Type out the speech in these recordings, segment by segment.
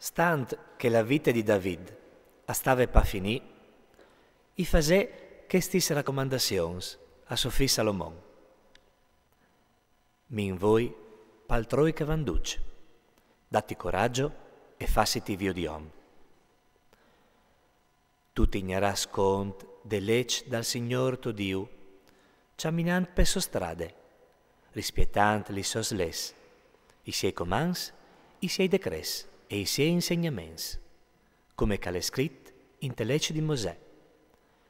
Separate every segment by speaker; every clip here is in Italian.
Speaker 1: Stant che la vita di David stava per finì, i fasè queste raccomandazioni a suo figlio Salomon. Min voi paltroi che vanduc, datti coraggio e fassiti vio di om. Tu tigneras cont de legge dal Signor tuo Dio, camminant per sue strade, rispettant li sos les, i suoi comandi, i suoi decreti e i suoi insegnamenti, come cal scritto in te legge di Mosè.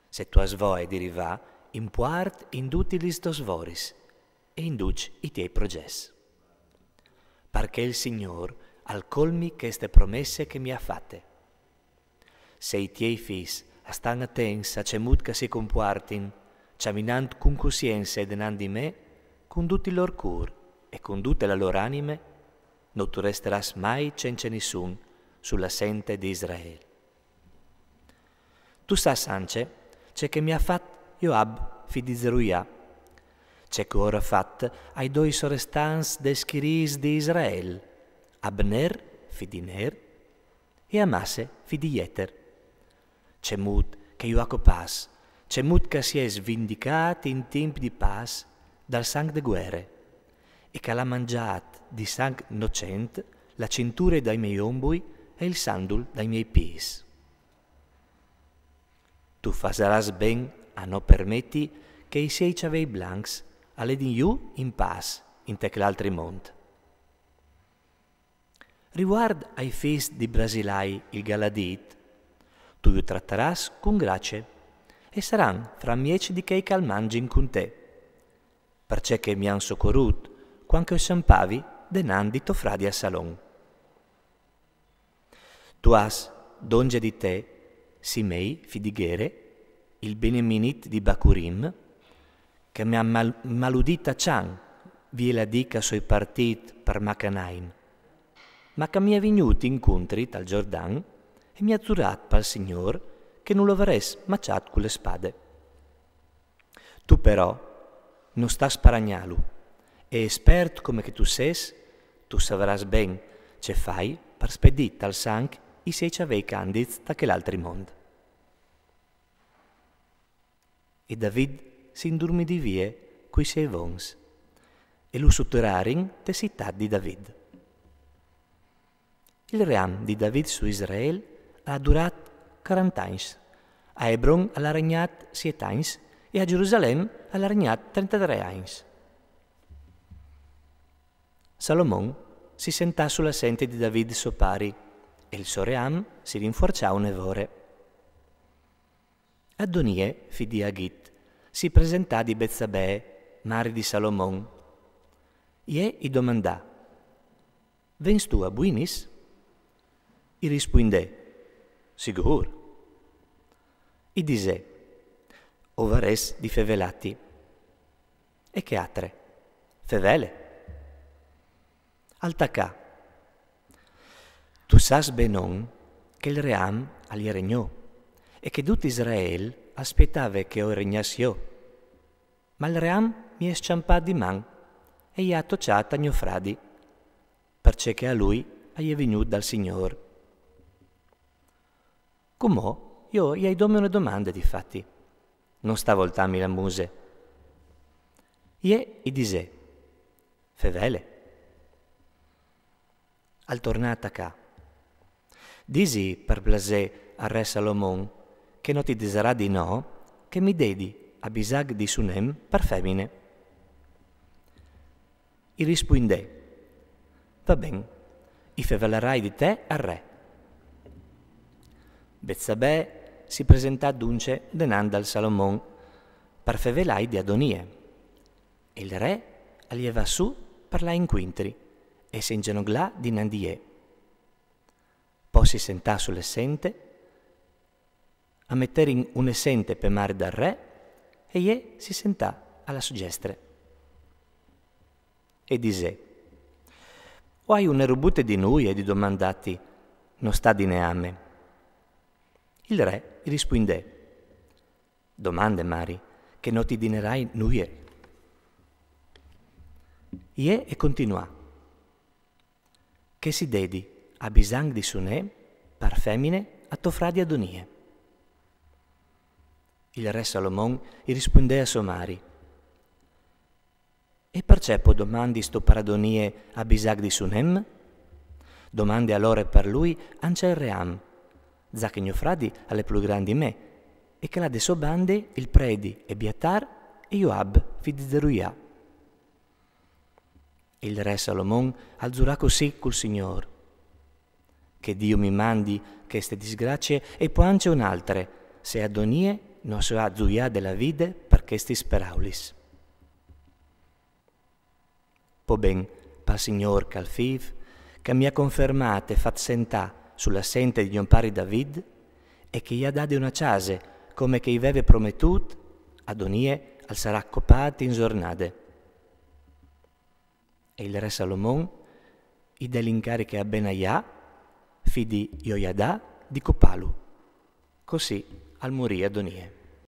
Speaker 1: Se tu has voe di rivà, impuart in tutti gli dosvoris e induc i tuoi progetti. Perché il Signor al colmi queste promesse che mi ha fatte. Se i tuoi figli stan attenti a cemut che si comportin, camminando con coscienza denant di me, con tutti i loro cur e con tutte le loro anime, non tu resteras mai senza nessun sulla sente di Israele. Tu sai anche c'è che mi ha fatto Joab, figlio di Zeruia, c'è che ora fatto ai due sorestanti dei schiris di Israele, Abner, figlio di Ner, e Amasse, figlio di Jeter. C'è mut che Ioaco pas, c'è mut che si è svindicato in tempi di pas dal sangue de guerre, e che l'ha mangiato di sangue innocente la cintura dai miei ombui e il sandul dai miei pies. Tu fasaras ben a non permetti che i sei ciavei blancs alle di giù in pas in te l'altri mont. Riguardo ai figli di Brasilai il Galadit, tu li tratteras con grazie e saranno fra mieci di che mangin con te, perché che mi han soccorrut quanto sampavi denandi to fradi a Salon. Tu has donge di te Simei, fidighere, il Beneminit di Bacurim, che mi ha maludita Chan, vie la dica sui partit per Macanaim, ma che mi è venuto incontri tal Giordan e mi ha giurato per il Signor che non lo avresti maciato con le spade. Tu però non sta sparagnalo, e esperto come che tu ses, tu savras ben ce fai per spedit al sangue i sei ciavei candiz da quell'altri mondo. E David si indurmi di vie coi sei vons, e lo sotterrarin te città di David. Il ream di David su Israele ha durato 40 anni, a Hebron ha regnat 7 anni e a Gerusalemme ha regnat 33 anni. Salomon si sentà sulla sente di David suo pari e il suo ream si rinforciò un'evore. Adonie, figlio di Agit, si presentò di Bezzabè, mare di Salomon, e gli domandò: «Vens tu a Buinis?» I rispondè: «Sicuro». I disse: «Ovares di fevelati». «E che altre?» «Fevele». Altacà: «Tu sas benon che il ream agli regnò e che tutto Israele aspettava che io regnassi io. Ma il ream mi è sciampato di man e gli ha tocciato a mio fradi, perché che a lui è venuto dal Signore. Com'è, io gli do una domanda di fatti, non sta voltando la muse. E gli disse: «Fevele». Al tornata ca. Disi per blasè al re Salomon che non ti deserà di no, che mi dedi a Bisag di Sunem per femmine. I rispondè: «Va ben, i fevelerai di te al re». Bezzabè si presentò dunque denanda al Salomon per fevelai di Adonie, e il re allieva su per la inquintri e si ingenoglà dinandie. Poi si sentà sull'essente a mettere in un'essente per mare dal re e ie si sentà alla suggestre. E disse: «O hai una rubute di noi e di domandati, non sta di neame?» Il re rispondè: «Domande, Mari, che non ti dinerai nuie». Ie e continuò: «Che si dedi ha bisogno di Sunè per femmine a tofradi Adonie. Il re Salomon gli rispondeva a suo mari: e perché può domandi sto per Adonie a bisogno di Sunem? Domandi allora per lui anche il ream, già che mio fradi alle più grandi me, e che la de so bande il predi Ebiatar e Joab, figli di Zeruia. Il re Salomon alzurà così col Signor: che Dio mi mandi queste disgrazie e poi anche un'altra, se Adonie non so a gioia della vita per questi speraulis. Po ben, per Signor Calfiv, che mi ha confermato e fatto sentà sulla sente di pari David, e che gli ha dato una casa, come che gli aveva promettuto, Adonie al sarà accoppato in giornate. E il re Salomon gli dà l'incarico a Benaia, figlio di Joiada di Copalu. Così al morì Adonie.